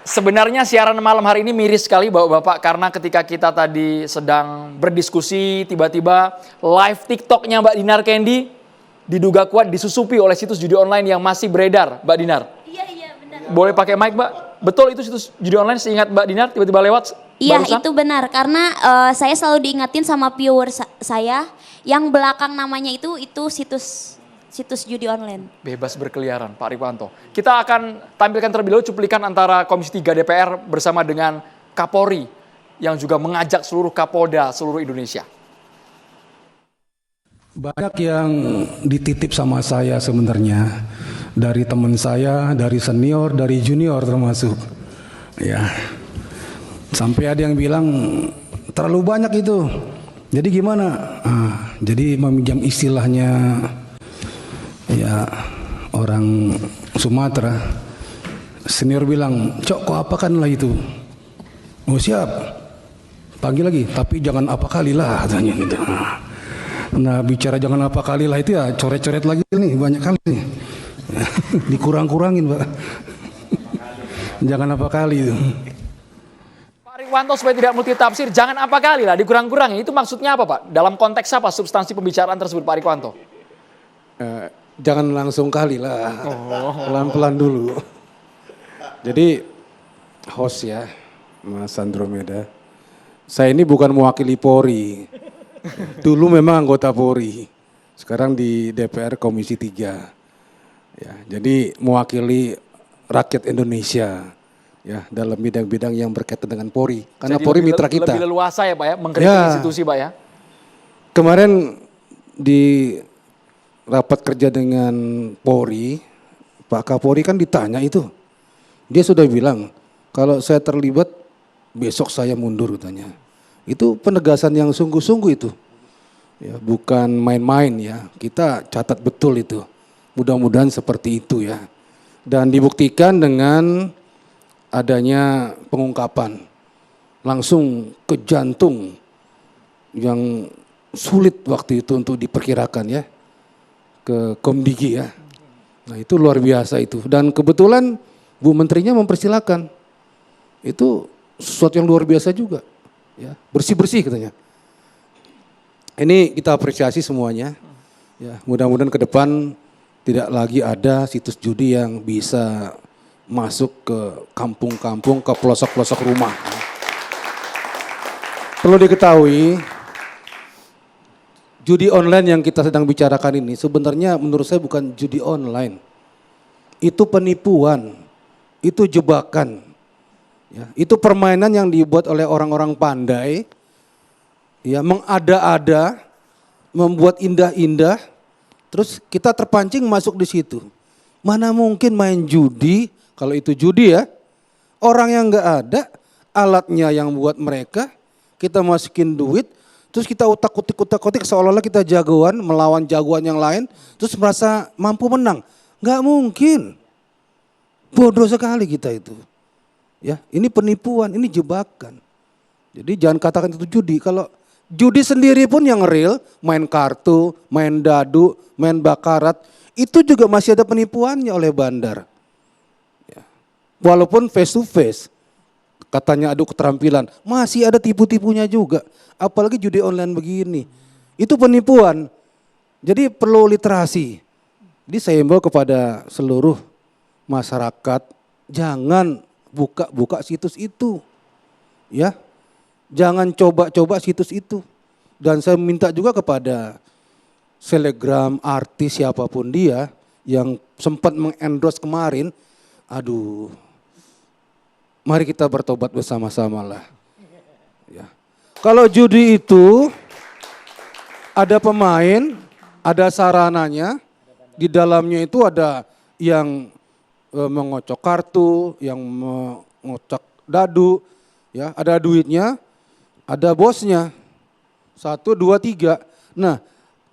Sebenarnya siaran malam hari ini miris sekali Bapak-Bapak karena ketika kita tadi sedang berdiskusi tiba-tiba live TikToknya Mbak Dinar Candy diduga kuat disusupi oleh situs judi online yang masih beredar, Mbak Dinar. Iya benar. Boleh pakai mic Mbak? Betul itu situs judi online seingat Mbak Dinar tiba-tiba lewat Iya barusan? itu benar karena saya selalu diingatin sama viewer saya yang belakang namanya itu situs judi online. Bebas berkeliaran Pak Rikwanto. Kita akan tampilkan terlebih dahulu cuplikan antara Komisi 3 DPR bersama dengan Kapolri yang juga mengajak seluruh Kapolda seluruh Indonesia. Banyak yang dititip sama saya sebenarnya. Dari teman saya, dari senior, dari junior termasuk. Ya. Sampai ada yang bilang terlalu banyak itu. Jadi gimana? Jadi meminjam istilahnya ya orang Sumatera, senior bilang, "Cok, kok apa kan lah itu?" "Oh siap, panggil lagi, tapi jangan apa kali lah," katanya gitu. Nah bicara jangan apa kali lah itu ya coret-coret lagi nih banyak kali nih. Dikurang-kurangin Pak. Jangan apa kali itu. Pak Rikwanto supaya tidak multitafsir, jangan apa kali lah dikurang-kurangin. Itu maksudnya apa Pak? Dalam konteks apa substansi pembicaraan tersebut Pak Rikwanto? Jangan langsung kali lah, pelan-pelan dulu. Jadi host ya, Mas Andromeda. Saya ini bukan mewakili Polri. Dulu memang anggota Polri, sekarang di DPR Komisi 3. Ya, jadi mewakili rakyat Indonesia ya dalam bidang-bidang yang berkaitan dengan Polri. Karena Jadi Polri mitra kita. Lebih leluasa ya Pak ya, mengkritik institusi Pak ya. Kemarin di rapat kerja dengan Polri, Pak Kapolri kan ditanya itu. Dia sudah bilang, kalau saya terlibat besok saya mundur katanya. Itu penegasan yang sungguh-sungguh itu. Ya, bukan main-main ya, kita catat betul itu. Mudah-mudahan seperti itu ya. Dan dibuktikan dengan adanya pengungkapan. Langsung ke jantung yang sulit waktu itu untuk diperkirakan ya. Ke Komdigi ya. Nah itu luar biasa itu. Dan kebetulan Bu Menterinya mempersilahkan. Itu sesuatu yang luar biasa juga. Ya, bersih-bersih katanya. Ini kita apresiasi semuanya. Ya, mudah-mudahan ke depan tidak lagi ada situs judi yang bisa masuk ke kampung-kampung, ke pelosok-pelosok rumah. Perlu diketahui, judi online yang kita sedang bicarakan ini sebenarnya menurut saya bukan judi online. Itu penipuan, itu jebakan. Ya, itu permainan yang dibuat oleh orang-orang pandai, ya mengada-ada, membuat indah-indah, terus kita terpancing masuk di situ. Mana mungkin main judi, kalau itu judi ya, orang yang nggak ada, alatnya yang buat mereka, kita masukin duit, terus kita utak-utik seolah-olah kita jagoan, melawan jagoan yang lain, terus merasa mampu menang. Nggak mungkin, bodoh sekali kita itu. Ya, ini penipuan, ini jebakan. Jadi jangan katakan itu judi. Kalau judi sendiri pun yang real, main kartu, main dadu, main bakarat, itu juga masih ada penipuannya oleh bandar. Ya. Walaupun face to face, katanya adu keterampilan, masih ada tipu-tipunya juga. Apalagi judi online begini. Itu penipuan. Jadi perlu literasi. Jadi saya himbau kepada seluruh masyarakat, jangan buka situs itu. Ya. Jangan coba-coba situs itu. Dan saya minta juga kepada selegram artis siapapun dia yang sempat mengendorse kemarin, aduh, mari kita bertobat bersama-sama lah. Ya. Kalau judi itu ada pemain, ada sarananya, di dalamnya itu ada yang mengocok kartu, yang mengocok dadu, ya, ada duitnya, ada bosnya. 1, 2, 3. Nah,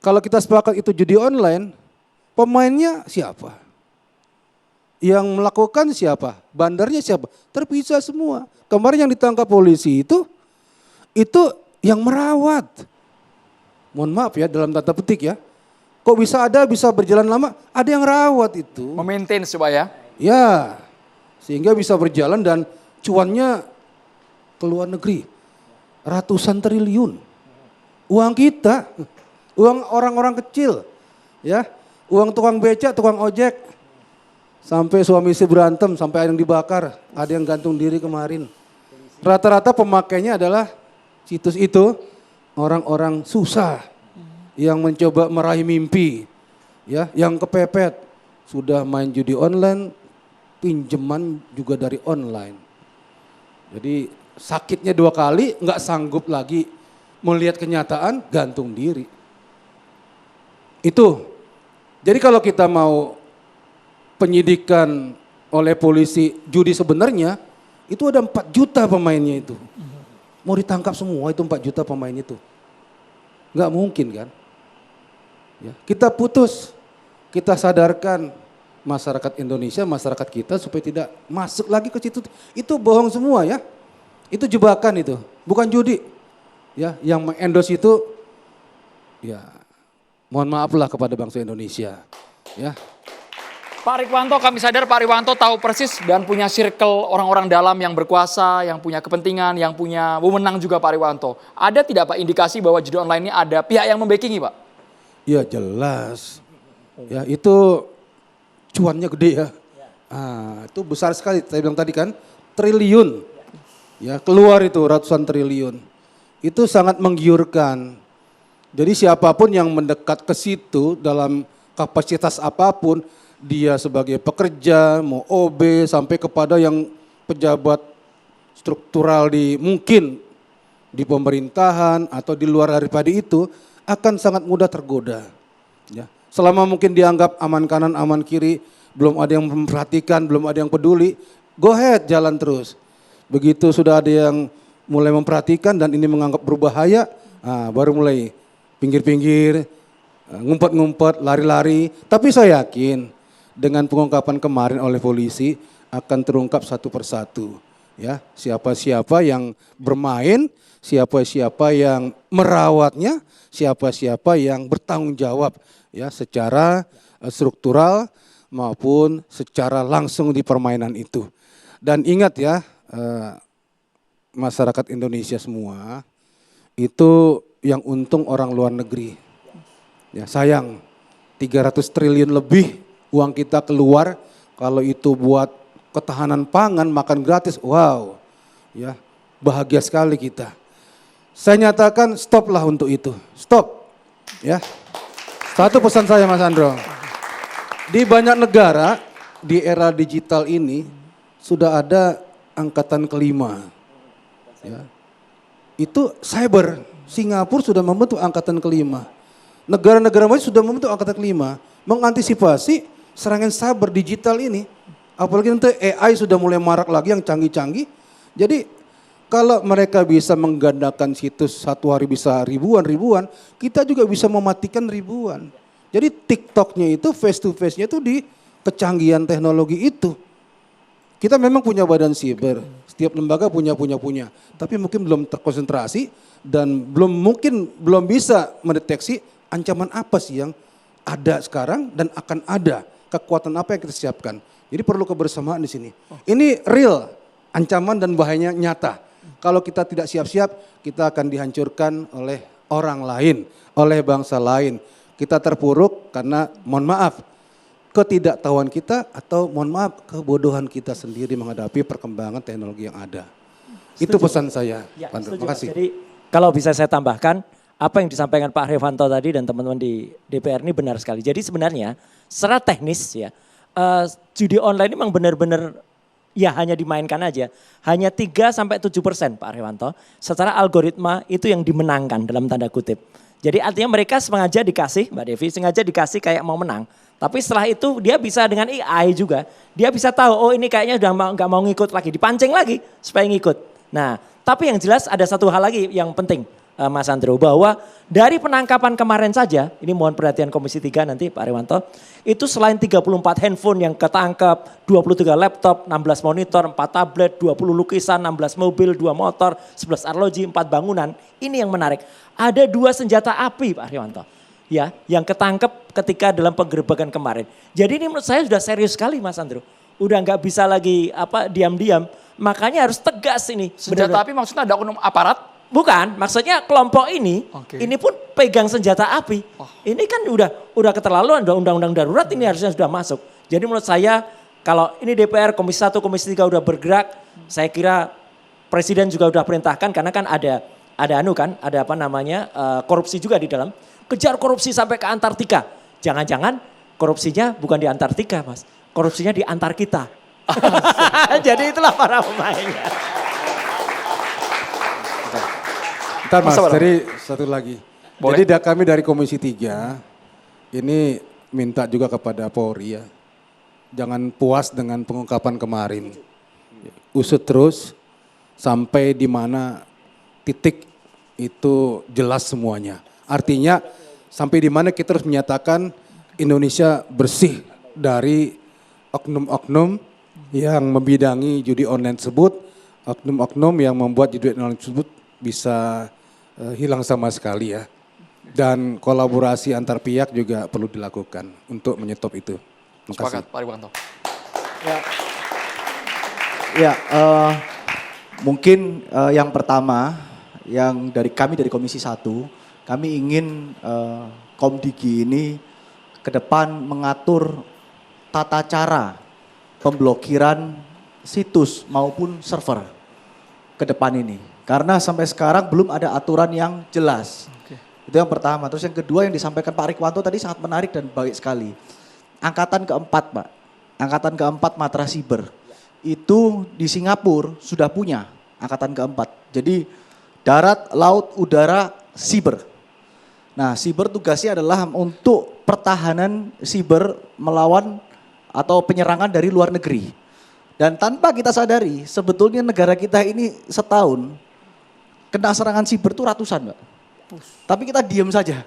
kalau kita sepakat itu judi online, pemainnya siapa? Yang melakukan siapa? Bandarnya siapa? Terpisah semua. Kemarin yang ditangkap polisi itu yang merawat. Mohon maaf ya dalam tanda petik ya. Kok bisa berjalan lama? Ada yang rawat itu. Memaintain supaya. Ya, Sehingga bisa berjalan dan cuannya ke luar negeri. Ratusan triliun. Uang kita, uang orang-orang kecil, ya, uang tukang becak, tukang ojek. Sampai suami istri berantem, sampai ada yang dibakar, ada yang gantung diri kemarin. Rata-rata pemakainya adalah situs itu orang-orang susah yang mencoba meraih mimpi, ya, yang kepepet, sudah main judi online, pinjaman juga dari online. Jadi sakitnya 2 kali, nggak sanggup lagi melihat kenyataan, gantung diri. Itu. Jadi kalau kita mau penyidikan oleh polisi judi sebenarnya, itu ada 4 juta pemainnya itu. Mau ditangkap semua itu 4 juta pemain itu. Nggak mungkin kan. Ya, kita putus, kita sadarkan masyarakat Indonesia, masyarakat kita supaya tidak masuk lagi ke situ. Itu bohong semua ya. Itu jebakan itu, bukan judi. Ya, yang mengendorse itu ya mohon maaflah kepada bangsa Indonesia. Ya. Pak Rikwanto, kami sadar Pak Rikwanto tahu persis dan punya circle orang-orang dalam yang berkuasa, yang punya kepentingan, yang punya wewenang juga Pak Rikwanto. Ada tidak Pak indikasi bahwa judi online ini ada pihak yang membackingi Pak? Ya jelas. Ya itu cuannya gede ya. Itu besar sekali, saya bilang tadi kan, triliun. Ya keluar itu ratusan triliun. Itu sangat menggiurkan. Jadi siapapun yang mendekat ke situ dalam kapasitas apapun, dia sebagai pekerja, mau OB, sampai kepada yang pejabat struktural mungkin di pemerintahan atau di luar daripada itu, akan sangat mudah tergoda. Ya. Selama mungkin dianggap aman kanan, aman kiri, belum ada yang memperhatikan, belum ada yang peduli, go ahead, jalan terus. Begitu sudah ada yang mulai memperhatikan dan ini menganggap berbahaya, baru mulai pinggir-pinggir, ngumpet-ngumpet, lari-lari. Tapi saya yakin dengan pengungkapan kemarin oleh polisi akan terungkap satu persatu. Ya, siapa-siapa yang bermain, siapa-siapa yang merawatnya, siapa-siapa yang bertanggung jawab ya secara struktural maupun secara langsung di permainan itu. Dan ingat ya, masyarakat Indonesia semua itu yang untung orang luar negeri. Ya, sayang 300 triliun lebih uang kita keluar, kalau itu buat ketahanan pangan, makan gratis, wow, ya bahagia sekali kita. Saya nyatakan stoplah untuk itu, stop. Ya, satu pesan saya Mas Andro, di banyak negara di era digital ini sudah ada angkatan kelima. Ya, itu cyber, Singapura sudah membentuk angkatan kelima. Negara-negara maju sudah membentuk angkatan kelima, mengantisipasi serangan cyber digital ini, apalagi nanti AI sudah mulai marak lagi yang canggih-canggih. Jadi kalau mereka bisa menggandakan situs satu hari bisa ribuan, kita juga bisa mematikan ribuan. Jadi TikToknya itu face to face-nya itu di kecanggihan teknologi itu. Kita memang punya badan siber, setiap lembaga punya. Tapi mungkin belum terkonsentrasi dan belum bisa mendeteksi ancaman apa sih yang ada sekarang dan akan ada. Kekuatan apa yang kita siapkan. Jadi perlu kebersamaan di sini. Ini real, ancaman dan bahayanya nyata. Kalau kita tidak siap-siap, kita akan dihancurkan oleh orang lain, oleh bangsa lain. Kita terpuruk karena, mohon maaf, ketidaktahuan kita atau mohon maaf, kebodohan kita sendiri menghadapi perkembangan teknologi yang ada. Itu pesan saya. Ya, Terima kasih. Jadi kalau bisa saya tambahkan, apa yang disampaikan Pak Rikwanto tadi dan teman-teman di DPR ini benar sekali. Jadi sebenarnya secara teknis ya, judi online ini memang benar-benar ya hanya dimainkan aja. Hanya 3-7% Pak Rikwanto secara algoritma itu yang dimenangkan dalam tanda kutip. Jadi artinya mereka sengaja dikasih, Mbak Devi, sengaja dikasih kayak mau menang. Tapi setelah itu dia bisa dengan AI juga, dia bisa tahu oh ini kayaknya udah nggak mau ngikut lagi, dipancing lagi supaya ngikut. Nah tapi yang jelas ada satu hal lagi yang penting. Mas Andro, bahwa dari penangkapan kemarin saja, ini mohon perhatian Komisi 3 nanti Pak Rikwanto, itu selain 34 handphone yang ketangkap, 23 laptop, 16 monitor, 4 tablet, 20 lukisan, 16 mobil, 2 motor, 11 arloji, 4 bangunan, ini yang menarik. Ada 2 senjata api Pak Rikwanto, ya, yang ketangkep ketika dalam penggerebekan kemarin. Jadi ini menurut saya sudah serius sekali Mas Andro. udah nggak bisa lagi diam-diam, makanya harus tegas ini. Senjata Benar-benar. api maksudnya ada oknum aparat? Bukan, maksudnya kelompok ini, Oke. ini pun pegang senjata api. Ini kan udah keterlaluan, udah undang-undang darurat ini harusnya sudah masuk. Jadi menurut saya kalau ini DPR Komisi 1, Komisi 3 udah bergerak, saya kira Presiden juga udah perintahkan karena kan ada korupsi juga di dalam. Kejar korupsi sampai ke Antartika. Jangan-jangan korupsinya bukan di Antartika, Mas. Korupsinya di antar kita. Jadi itulah para pemainnya. Ntar Mas, Masa berapa? jadi satu lagi. Boleh. Jadi kami dari Komisi 3 ini minta juga kepada Polri ya. Jangan puas dengan pengungkapan kemarin. Usut terus sampai di mana titik itu jelas semuanya. Artinya sampai di mana kita harus menyatakan Indonesia bersih dari oknum-oknum yang membidangi judi online tersebut, oknum-oknum yang membuat judi online tersebut bisa hilang sama sekali ya. Dan kolaborasi antar pihak juga perlu dilakukan untuk menyetop itu. Terima kasih. Sepakat, Pak Riwanto. Ya, mungkin yang pertama, yang kami dari Komisi 1, kami ingin Komdigi ini ke depan mengatur tata cara pemblokiran situs maupun server ke depan ini. Karena sampai sekarang belum ada aturan yang jelas. Itu yang pertama. Terus yang kedua yang disampaikan Pak Rikwanto tadi sangat menarik dan baik sekali. Angkatan keempat, Pak. Angkatan keempat Matra Siber. Itu di Singapura sudah punya angkatan keempat. Jadi darat, laut, udara, siber. Nah, siber tugasnya adalah untuk pertahanan siber melawan atau penyerangan dari luar negeri. Dan tanpa kita sadari, sebetulnya negara kita ini setahun kena serangan siber itu ratusan, Mbak. Tapi kita diam saja.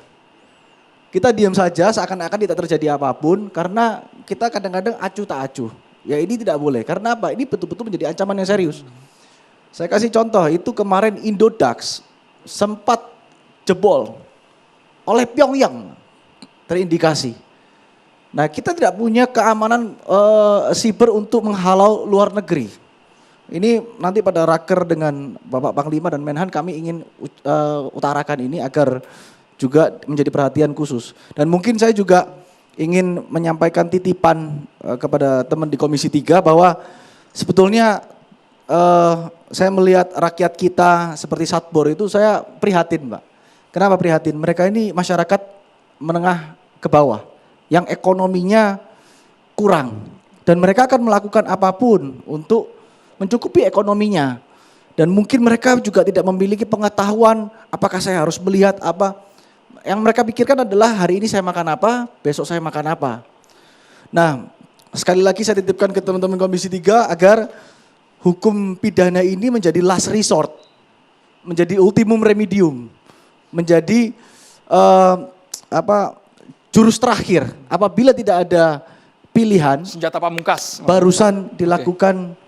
Kita diam saja seakan-akan tidak terjadi apapun karena kita kadang-kadang acuh tak acuh. Ya ini tidak boleh. Karena apa? Ini betul-betul menjadi ancaman yang serius. Saya kasih contoh, itu kemarin Indodax sempat jebol oleh Pyongyang, terindikasi. Nah, kita tidak punya keamanan siber untuk menghalau luar negeri. Ini nanti pada raker dengan Bapak Panglima dan Menhan kami ingin utarakan ini agar juga menjadi perhatian khusus. Dan mungkin saya juga ingin menyampaikan titipan kepada teman di Komisi 3 bahwa sebetulnya saya melihat rakyat kita seperti Satbor itu saya prihatin, Mbak. Kenapa prihatin? Mereka ini masyarakat menengah ke bawah yang ekonominya kurang dan mereka akan melakukan apapun untuk mencukupi ekonominya dan mungkin mereka juga tidak memiliki pengetahuan apakah saya harus melihat apa. Yang mereka pikirkan adalah hari ini saya makan apa, besok saya makan apa. Nah, sekali lagi saya titipkan ke teman-teman Komisi 3 agar hukum pidana ini menjadi last resort, menjadi ultimum remedium, menjadi jurus terakhir. Apabila tidak ada pilihan, Senjata pamungkas. barusan dilakukan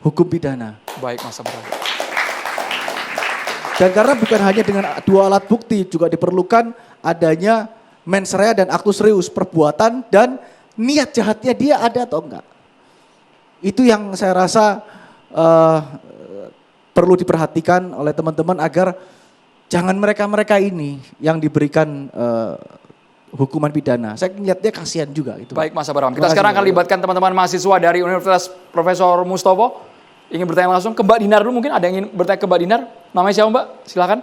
hukum pidana. Baik, Mas Abram. Dan karena bukan hanya dengan dua alat bukti, juga diperlukan adanya mens rea dan actus reus, perbuatan dan niat jahatnya dia ada atau enggak. Itu yang saya rasa perlu diperhatikan oleh teman-teman agar jangan mereka-mereka ini yang diberikan hukuman pidana. Saya lihatnya kasihan juga itu. Baik, Mas Abram. Terima Kita kasih, sekarang akan Pak. libatkan teman-teman mahasiswa dari Universitas Profesor Mustopo. Ingin bertanya langsung ke Mbak Dinar dulu, mungkin ada yang ingin bertanya ke Mbak Dinar. Namanya siapa, Mbak? Silakan.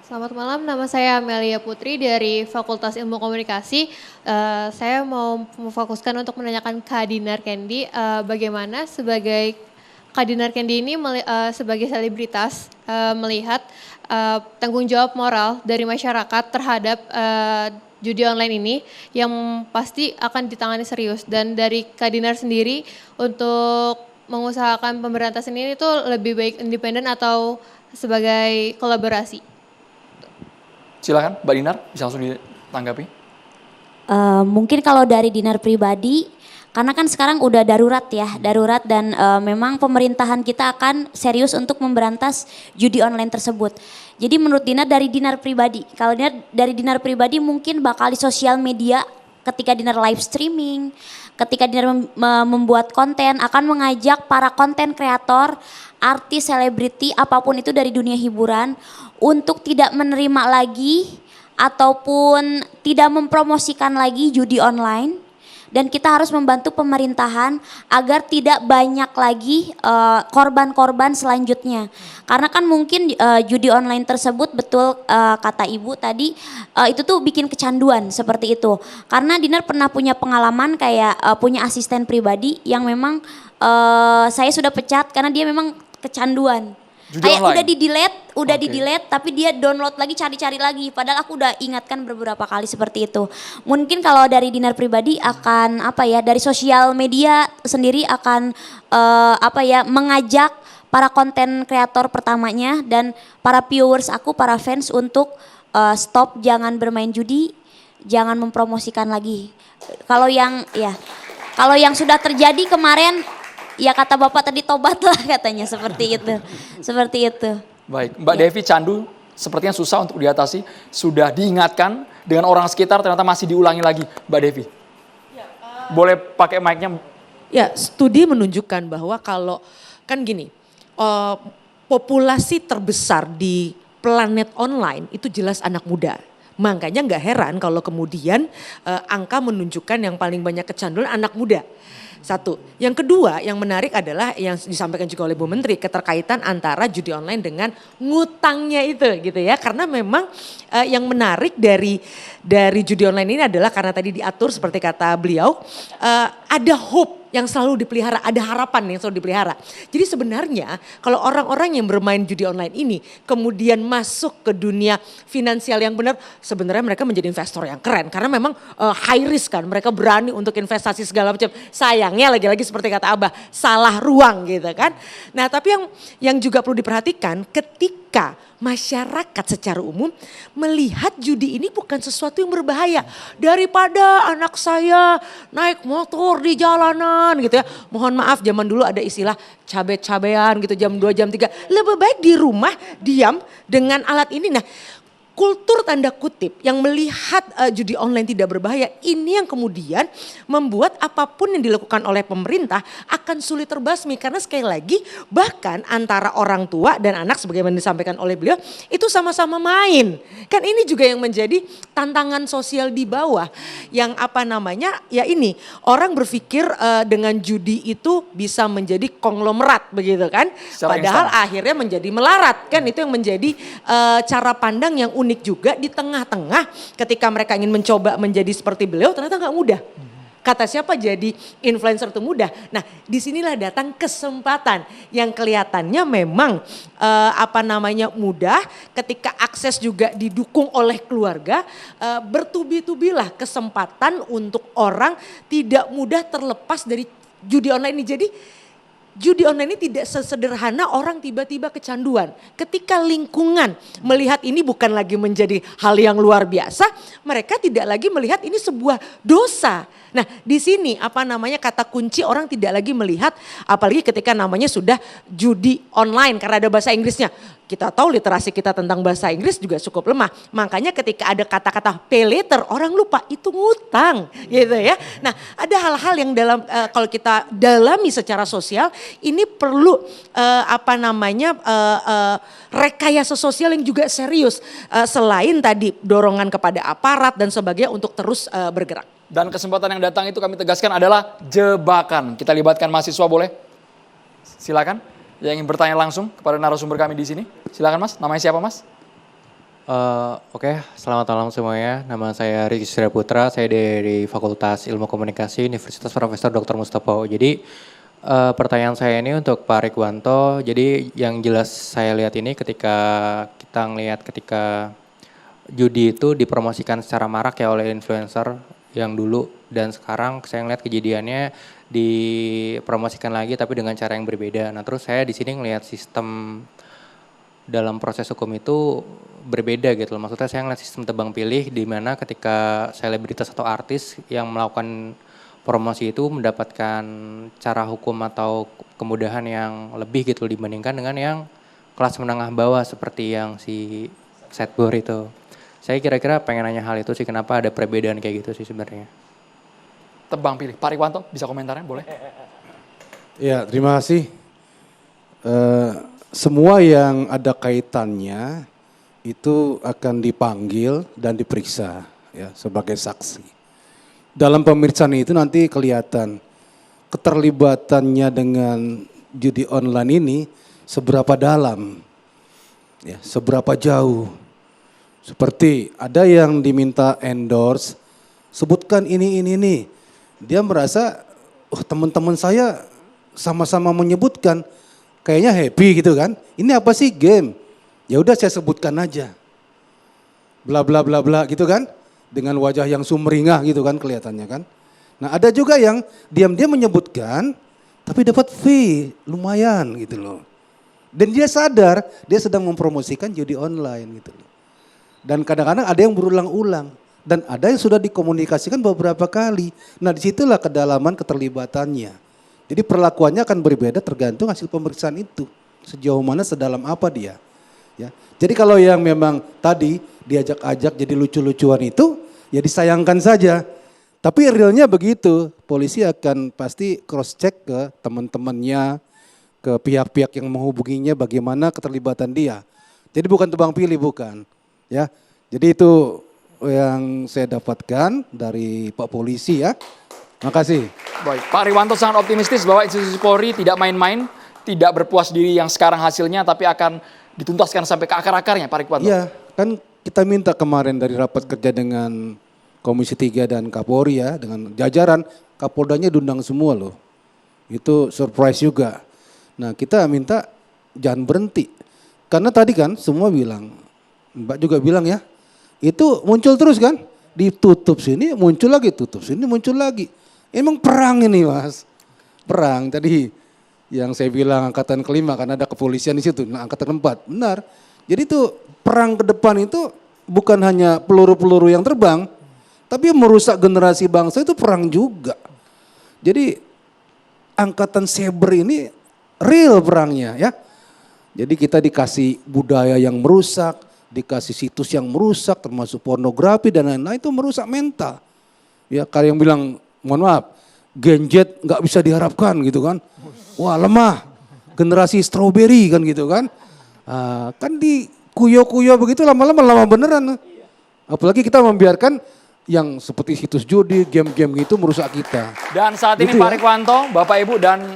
Selamat malam, nama saya Amelia Putri dari Fakultas Ilmu Komunikasi. Saya mau memfokuskan untuk menanyakan Kak Dinar Candy, bagaimana sebagai Kak Dinar Candy ini sebagai selebritas melihat tanggung jawab moral dari masyarakat terhadap judi online ini yang pasti akan ditangani serius. Dan dari Kak Dinar sendiri untuk mengusahakan pemberantasan ini itu lebih baik independen atau sebagai kolaborasi? Silakan, Mbak Dinar, bisa langsung ditanggapi. Mungkin kalau dari Dinar pribadi, karena kan sekarang udah darurat ya, darurat dan memang pemerintahan kita akan serius untuk memberantas judi online tersebut. Jadi menurut Dinar dari Dinar pribadi, kalau Dinar dari Dinar pribadi mungkin bakal di sosial media ketika Dinar live streaming, ketika Dinar membuat konten akan mengajak para konten kreator, artis, selebriti, apapun itu dari dunia hiburan untuk tidak menerima lagi ataupun tidak mempromosikan lagi judi online. Dan kita harus membantu pemerintahan agar tidak banyak lagi korban-korban selanjutnya. Karena kan mungkin judi online tersebut betul kata Ibu tadi itu tuh bikin kecanduan seperti itu. Karena Dinar pernah punya pengalaman kayak punya asisten pribadi yang memang saya sudah pecat karena dia memang kecanduan. Judi Kayak online? udah Oke. di delete tapi dia download lagi cari-cari lagi. Padahal aku udah ingatkan beberapa kali seperti itu. Mungkin kalau dari Dinar pribadi akan dari sosial media sendiri akan mengajak para konten kreator pertamanya dan para viewers aku, para fans untuk stop, jangan bermain judi, jangan mempromosikan lagi. Kalau yang sudah terjadi kemarin, ya kata Bapak tadi tobatlah katanya seperti itu. Seperti itu. Baik, Mbak Devi, candu sepertinya susah untuk diatasi. Sudah diingatkan dengan orang sekitar ternyata masih diulangi lagi. Mbak Devi, boleh pakai mic-nya? Ya, studi menunjukkan bahwa kalau kan gini, populasi terbesar di planet online itu jelas anak muda. Makanya nggak heran kalau kemudian angka menunjukkan yang paling banyak kecanduan anak muda. Satu. Yang kedua yang menarik adalah yang disampaikan juga oleh Bu Menteri, keterkaitan antara judi online dengan ngutangnya itu gitu ya. Karena memang yang menarik dari judi online ini adalah karena tadi diatur seperti kata beliau, ada hope yang selalu dipelihara, ada harapan yang selalu dipelihara. Jadi sebenarnya kalau orang-orang yang bermain judi online ini kemudian masuk ke dunia finansial yang benar, sebenarnya mereka menjadi investor yang keren. Karena memang high risk kan, mereka berani untuk investasi segala macam. Sayangnya lagi-lagi seperti kata Abah, salah ruang gitu kan. Nah tapi yang juga perlu diperhatikan ketika masyarakat secara umum melihat judi ini bukan sesuatu yang berbahaya. Daripada anak saya naik motor di jalanan gitu ya. Mohon maaf zaman dulu ada istilah cabe-cabean gitu jam 2 jam 3. Lebih baik di rumah diam dengan alat ini. Nah kultur tanda kutip yang melihat judi online tidak berbahaya ini yang kemudian membuat apapun yang dilakukan oleh pemerintah akan sulit terbasmi karena sekali lagi bahkan antara orang tua dan anak sebagaimana disampaikan oleh beliau itu sama-sama main. Kan ini juga yang menjadi tantangan sosial di bawah yang ya ini orang berpikir dengan judi itu bisa menjadi konglomerat begitu kan. Secara Padahal instan. akhirnya menjadi melarat kan itu yang menjadi cara pandang yang unik juga di tengah-tengah ketika mereka ingin mencoba menjadi seperti beliau ternyata nggak mudah. Kata siapa jadi influencer itu mudah. Nah disinilah datang kesempatan yang kelihatannya memang mudah ketika akses juga didukung oleh keluarga. Bertubi-tubilah kesempatan untuk orang tidak mudah terlepas dari judi online ini. Jadi judi online ini tidak sesederhana orang tiba-tiba kecanduan. Ketika lingkungan melihat ini bukan lagi menjadi hal yang luar biasa, mereka tidak lagi melihat ini sebuah dosa. Nah, di sini kata kunci orang tidak lagi melihat apalagi ketika namanya sudah judi online karena ada bahasa Inggrisnya. Kita tahu literasi kita tentang bahasa Inggris juga cukup lemah. Makanya ketika ada kata-kata pay later orang lupa itu ngutang gitu ya. Nah, ada hal-hal yang kalau kita dalami secara sosial ini perlu rekayasa sosial yang juga serius. Selain tadi dorongan kepada aparat dan sebagainya untuk terus bergerak. Dan kesempatan yang datang itu kami tegaskan adalah jebakan. Kita libatkan mahasiswa boleh? Silakan. Yang ingin bertanya langsung kepada narasumber kami di sini. Silakan Mas, namanya siapa Mas? Oke, selamat malam semuanya. Nama saya Rizky Surya Putra, saya dari Fakultas Ilmu Komunikasi Universitas Profesor Dr. Mustopo. Jadi pertanyaan saya ini untuk Pak Rikwanto. Jadi yang jelas saya lihat ini ketika judi itu dipromosikan secara marak ya oleh influencer yang dulu dan sekarang saya ngeliat kejadiannya dipromosikan lagi tapi dengan cara yang berbeda. Nah terus saya di sini ngelihat sistem dalam proses hukum itu berbeda gitu loh. Maksudnya saya ngeliat sistem tebang pilih di mana ketika selebritas atau artis yang melakukan promosi itu mendapatkan cara hukum atau kemudahan yang lebih gitu dibandingkan dengan yang kelas menengah bawah seperti yang si Setbor itu. Saya kira-kira pengen nanya hal itu sih kenapa ada perbedaan kayak gitu sih sebenarnya. tebang pilih. Pak Rikwanto bisa komentarnya boleh? Ya, terima kasih. Semua yang ada kaitannya itu akan dipanggil dan diperiksa ya sebagai saksi. Dalam pemeriksaan itu nanti kelihatan keterlibatannya dengan judi online ini seberapa dalam, ya, seberapa jauh. Seperti ada yang diminta endorse, sebutkan ini. Dia merasa, oh teman-teman saya sama-sama menyebutkan, kayaknya happy gitu kan. Ini apa sih game? Ya udah saya sebutkan aja. Bla bla bla bla gitu kan. Dengan wajah yang sumringah gitu kan kelihatannya kan. Nah ada juga yang diam-diam menyebutkan, tapi dapat fee lumayan gitu loh. Dan dia sadar dia sedang mempromosikan judi online gitu loh. Dan kadang-kadang ada yang berulang-ulang. Dan ada yang sudah dikomunikasikan beberapa kali. Nah disitulah kedalaman keterlibatannya. Jadi perlakuannya akan berbeda tergantung hasil pemeriksaan itu. Sejauh mana, sedalam apa dia. Ya. Jadi kalau yang memang tadi diajak-ajak jadi lucu-lucuan itu, ya disayangkan saja. Tapi realnya begitu, polisi akan pasti cross check ke teman-temannya, ke pihak-pihak yang menghubunginya bagaimana keterlibatan dia. Jadi bukan tebang pilih, bukan. Ya, jadi itu yang saya dapatkan dari Pak Polisi ya. Makasih. Baik, Pak Rikwanto sangat optimistis bahwa institusi Polri tidak main-main, tidak berpuas diri yang sekarang hasilnya, tapi akan dituntaskan sampai ke akar-akarnya, Pak Rikwanto. Iya, kan kita minta kemarin dari rapat kerja dengan Komisi 3 dan Kapolri ya, dengan jajaran, Kapoldanya diundang semua loh. Itu surprise juga. Nah kita minta jangan berhenti. Karena tadi kan semua bilang, Mbak juga bilang ya, itu muncul terus kan, ditutup sini muncul lagi, tutup sini muncul lagi. Emang perang ini Mas, perang tadi yang saya bilang angkatan kelima kan ada kepolisian di situ, nah angkatan keempat, benar. Jadi itu perang ke depan itu bukan hanya peluru-peluru yang terbang, tapi merusak generasi bangsa itu perang juga. Jadi angkatan cyber ini real perangnya ya. Jadi kita dikasih budaya yang merusak, dikasih situs yang merusak termasuk pornografi dan lain-lain itu merusak mental. Ya kayak yang bilang, mohon maaf, Genjet nggak bisa diharapkan gitu kan. Wah lemah, generasi strawberry kan gitu kan. Kan di kuyo-kuyo begitu lama-lama lama beneran. Apalagi kita membiarkan yang seperti situs judi, game-game itu merusak kita. Dan saat ini Gitu Pak ya. Rikwanto, Bapak Ibu dan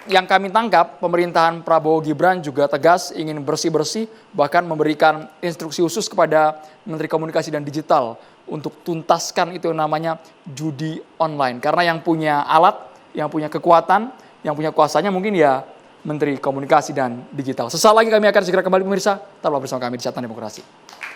yang kami tangkap, pemerintahan Prabowo Gibran juga tegas ingin bersih-bersih, bahkan memberikan instruksi khusus kepada Menteri Komunikasi dan Digital untuk tuntaskan itu yang namanya judi online. Karena yang punya alat, yang punya kekuatan, yang punya kuasanya mungkin ya Menteri Komunikasi dan Digital. Sesaat lagi kami akan segera kembali pemirsa, tetaplah bersama kami di Catatan Demokrasi.